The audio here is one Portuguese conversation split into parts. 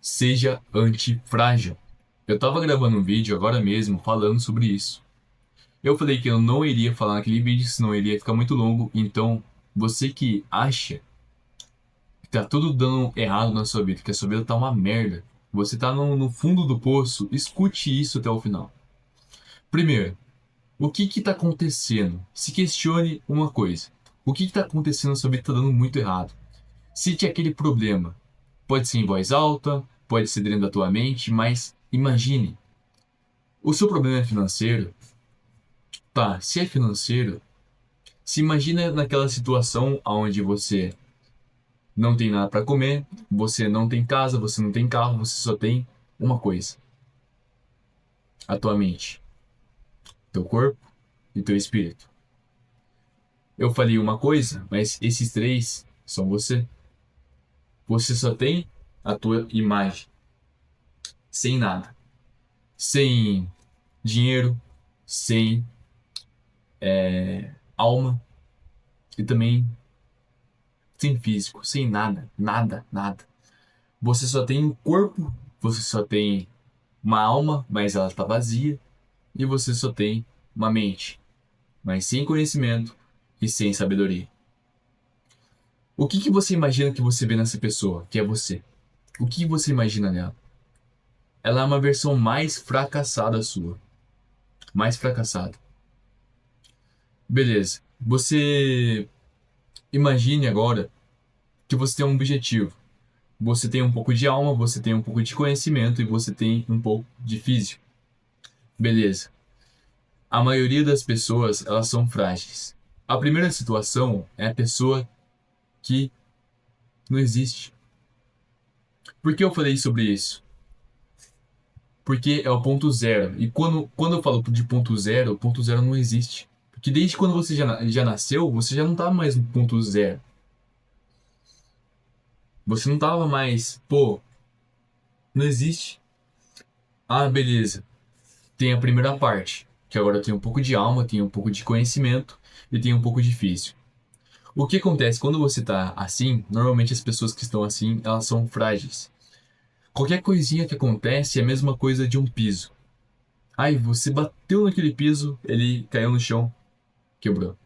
Seja antifrágil. Eu tava gravando um vídeo agora mesmo falando sobre isso. Eu falei que eu não iria falar naquele vídeo, senão iria ficar muito longo. Então, você que acha que tá tudo dando errado na sua vida, que a sua vida tá uma merda, você tá no fundo do poço, escute isso até o final. Primeiro, o que que tá acontecendo? Se questione uma coisa. O que que tá acontecendo na sua vida que tá dando muito errado? Cite aquele problema. Pode ser em voz alta, pode ser dentro da tua mente, mas imagine. O seu problema é financeiro? Tá, se é financeiro, se imagina naquela situação onde você não tem nada para comer, você não tem casa, você não tem carro, você só tem uma coisa: a tua mente, teu corpo e teu espírito. Eu falei uma coisa, mas esses três são você. Você só tem a tua imagem, sem nada, sem dinheiro, sem alma e também sem físico, sem nada, nada, nada. Você só tem um corpo, você só tem uma alma, mas ela está vazia, e você só tem uma mente, mas sem conhecimento e sem sabedoria. O que que você imagina que você vê nessa pessoa, que é você? O que você imagina nela? Ela é uma versão mais fracassada sua, mais fracassada. Beleza. Você imagine agora que você tem um objetivo. Você tem um pouco de alma, você tem um pouco de conhecimento e você tem um pouco de físico. Beleza. A maioria das pessoas, elas são frágeis. A primeira situação é a pessoa que não existe. Por que eu falei sobre isso? Porque é o ponto zero. E quando eu falo de ponto zero, o ponto zero não existe. Porque desde quando você já nasceu, você já não tá mais no ponto zero. Você não tava mais, pô, não existe. Ah, beleza. Tem a primeira parte, que agora tem um pouco de alma, tem um pouco de conhecimento e tem um pouco de físico. O que acontece quando você tá assim? Normalmente as pessoas que estão assim, elas são frágeis. Qualquer coisinha que acontece é a mesma coisa de um piso. Ai, você bateu naquele piso, ele caiu no chão, quebrou.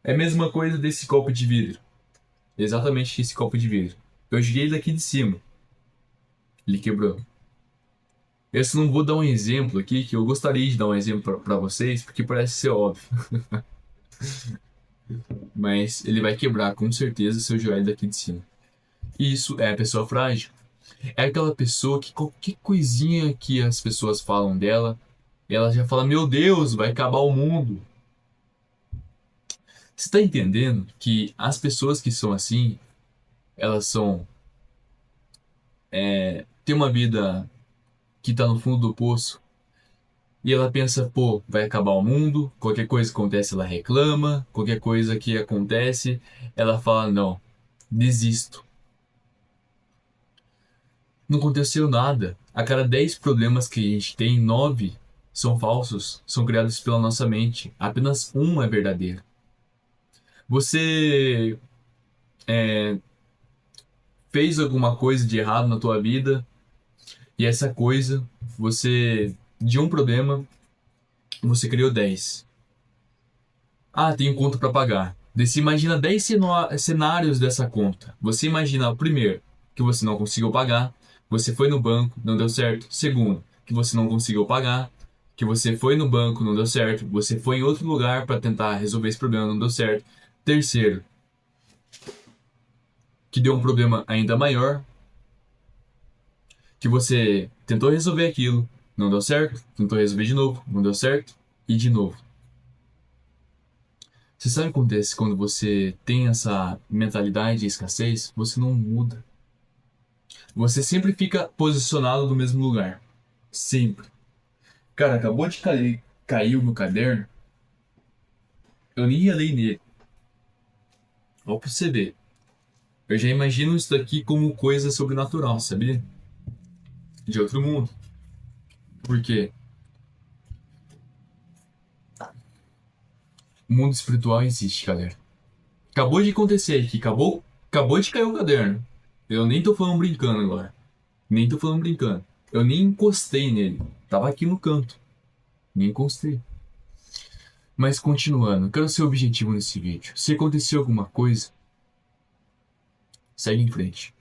É a mesma coisa desse copo de vidro. Exatamente esse copo de vidro. Eu joguei ele daqui de cima, ele quebrou. Eu só não vou dar um exemplo aqui, que eu gostaria de dar um exemplo para vocês, porque parece ser óbvio. Mas ele vai quebrar com certeza se eu jogar ele daqui de cima. E isso é a pessoa frágil. É aquela pessoa que qualquer coisinha que as pessoas falam dela, ela já fala: Meu Deus, vai acabar o mundo. Você tá entendendo que as pessoas que são assim, elas são. Tem uma vida que tá no fundo do poço e ela pensa: pô, vai acabar o mundo, qualquer coisa que acontece ela reclama, qualquer coisa que acontece, ela fala: não, desisto. Não aconteceu nada. A cada 10 problemas que a gente tem, 9 são falsos, são criados pela nossa mente. Apenas um é verdadeiro. Você fez alguma coisa de errado na tua vida e essa coisa, de um problema, você criou 10. Ah, tenho conta para pagar. Daí você imagina 10 cenários dessa conta. Você imagina o primeiro, que você não conseguiu pagar, você foi no banco, não deu certo. Segundo, que você não conseguiu pagar, que você foi no banco, não deu certo. Você foi em outro lugar para tentar resolver esse problema, não deu certo. Terceiro, que deu um problema ainda maior, que você tentou resolver aquilo, não deu certo, tentou resolver de novo, não deu certo, e de novo. Você sabe o que acontece quando você tem essa mentalidade de escassez? Você não muda. Você sempre fica posicionado no mesmo lugar. Sempre. Cara, acabou de cair o meu caderno. Eu nem ia ler nele. Ó pra você ver. Eu já imagino isso daqui como coisa sobrenatural, sabia? De outro mundo. Por quê? O mundo espiritual existe, galera. Acabou de acontecer aqui. Acabou de cair o caderno. Eu nem tô falando brincando agora. Nem tô falando brincando. Eu nem encostei nele. Tava aqui no canto. Nem encostei. Mas continuando, qual é o seu objetivo nesse vídeo? Se aconteceu alguma coisa, segue em frente.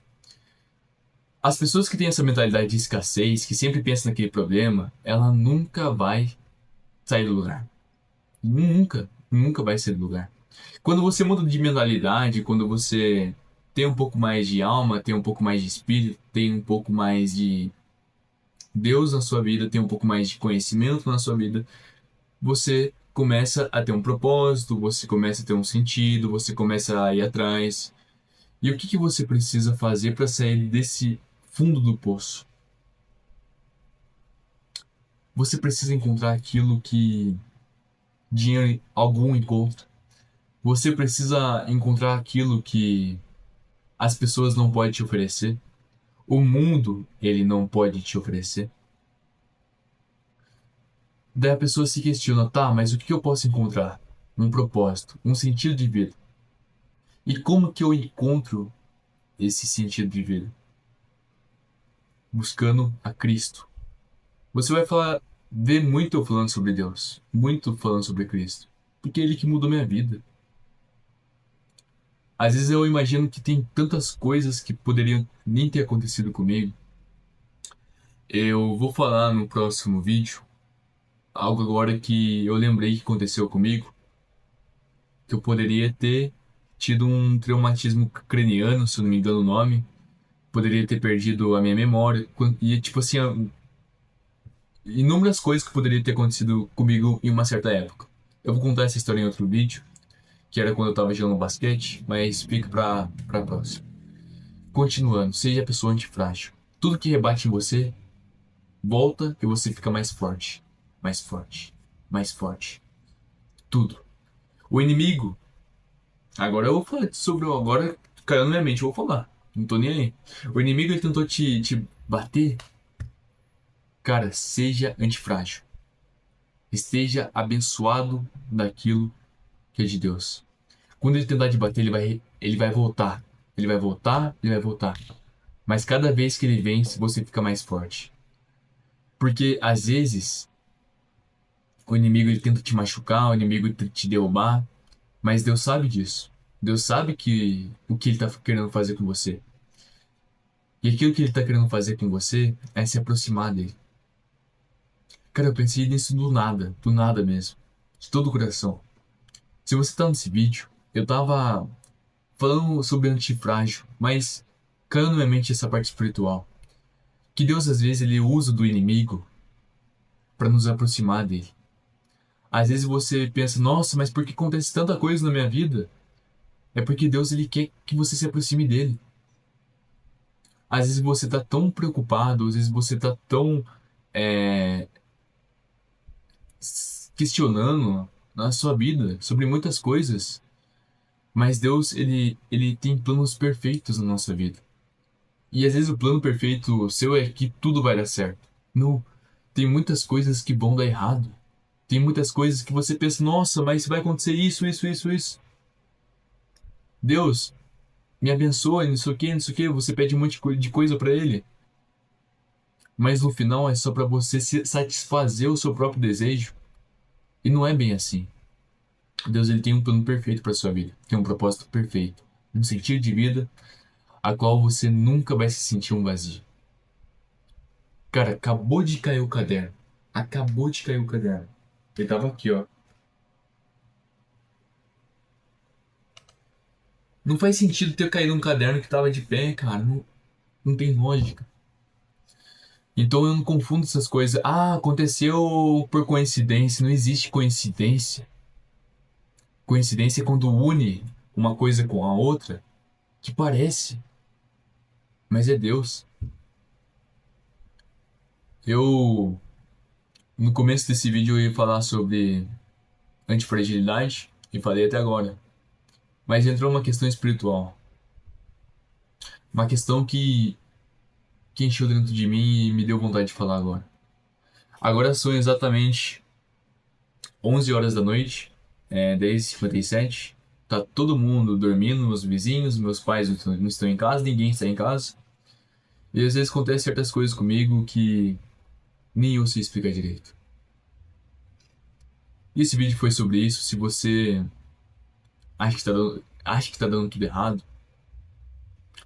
As pessoas que têm essa mentalidade de escassez, que sempre pensam naquele problema, ela nunca vai sair do lugar. Nunca, nunca vai sair do lugar. Quando você muda de mentalidade, quando você tem um pouco mais de alma, tem um pouco mais de espírito, tem um pouco mais de Deus na sua vida, tem um pouco mais de conhecimento na sua vida, você começa a ter um propósito, você começa a ter um sentido, você começa a ir atrás. E o que que você precisa fazer para sair desse fundo do poço? Você precisa encontrar aquilo que dinheiro algum encontra. Você precisa encontrar aquilo que as pessoas não podem te oferecer. O mundo, ele não pode te oferecer. Daí a pessoa se questiona, tá, mas o que eu posso encontrar? Um propósito, um sentido de vida. E como que eu encontro esse sentido de vida? Buscando a Cristo. Você vai ver muito eu falando sobre Deus, muito falando sobre Cristo, porque é Ele que mudou minha vida. Às vezes eu imagino que tem tantas coisas que poderiam nem ter acontecido comigo. Eu vou falar no próximo vídeo algo agora que eu lembrei que aconteceu comigo, que eu poderia ter tido um traumatismo craniano, se eu não me engano o nome, poderia ter perdido a minha memória, e tipo assim, inúmeras coisas que poderiam ter acontecido comigo em uma certa época. Eu vou contar essa história em outro vídeo, que era quando eu tava jogando basquete, mas fica pra próxima. Continuando, seja a pessoa antifrágil. Tudo que rebate em você, volta e você fica mais forte. Mais forte. Mais forte. Tudo. O inimigo, agora eu vou falar sobre. Agora caiu na minha mente, eu vou falar. Não tô nem aí. O inimigo ele tentou te bater. Cara, seja antifrágil. Esteja abençoado daquilo que é de Deus. Quando ele tentar te bater, ele vai voltar. Ele vai voltar, ele vai voltar. Mas cada vez que ele vence, você fica mais forte. Porque às vezes o inimigo ele tenta te machucar, o inimigo tenta te derrubar, mas Deus sabe disso. Deus sabe que o que ele está querendo fazer com você. E aquilo que ele está querendo fazer com você é se aproximar dele. Cara, eu pensei nisso do nada mesmo. De todo o coração. Se você tá nesse vídeo, eu tava falando sobre antifrágil, mas caiu na minha mente essa parte espiritual. Que Deus às vezes ele usa do inimigo para nos aproximar dele. Às vezes você pensa, nossa, mas por que acontece tanta coisa na minha vida? É porque Deus ele quer que você se aproxime dele. Às vezes você tá tão preocupado, às vezes você tá tão é, questionando na sua vida sobre muitas coisas, mas Deus ele tem planos perfeitos na nossa vida. E às vezes o plano perfeito seu é que tudo vai dar certo. Não, tem muitas coisas que vão dar errado. Tem muitas coisas que você pensa, nossa, mas vai acontecer isso, isso, isso, isso. Deus, me abençoa, não sei o que, não sei o que. Você pede um monte de coisa pra Ele. Mas no final é só pra você satisfazer o seu próprio desejo. E não é bem assim. Deus ele tem um plano perfeito pra sua vida. Tem um propósito perfeito. Um sentido de vida a qual você nunca vai se sentir um vazio. Cara, acabou de cair o caderno. Acabou de cair o caderno. Ele tava aqui, ó. Não faz sentido ter caído um caderno que tava de pé, cara. Não, não tem lógica. Então eu não confundo essas coisas. Ah, aconteceu por coincidência. Não existe coincidência. Coincidência é quando une uma coisa com a outra que parece, mas é Deus. Eu, no começo desse vídeo, eu ia falar sobre antifragilidade e falei até agora. Mas entrou uma questão espiritual. Uma questão que encheu dentro de mim e me deu vontade de falar agora. Agora são exatamente 11 horas da noite, 10h57. Tá todo mundo dormindo, meus vizinhos, meus pais não estão em casa, ninguém está em casa. E às vezes acontecem certas coisas comigo que nem eu sei explicar direito. E esse vídeo foi sobre isso. Se você acha que tá dando tudo errado,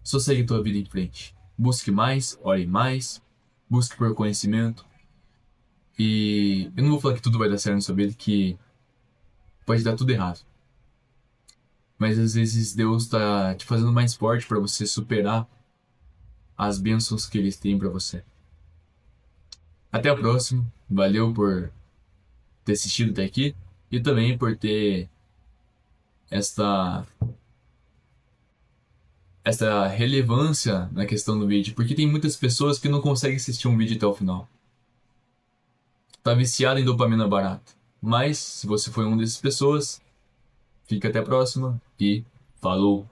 só segue a tua vida em frente. Busque mais, ore mais, busque por conhecimento. E eu não vou falar que tudo vai dar certo na sua vida, que pode dar tudo errado. Mas às vezes Deus tá te fazendo mais forte para você superar as bênçãos que Ele tem para você. Até a próxima. Valeu por ter assistido até aqui e também por ter esta essa relevância na questão do vídeo, porque tem muitas pessoas que não conseguem assistir um vídeo até o final. Tá viciado em dopamina barata. Mas se você foi uma dessas pessoas, fica até a próxima e falou!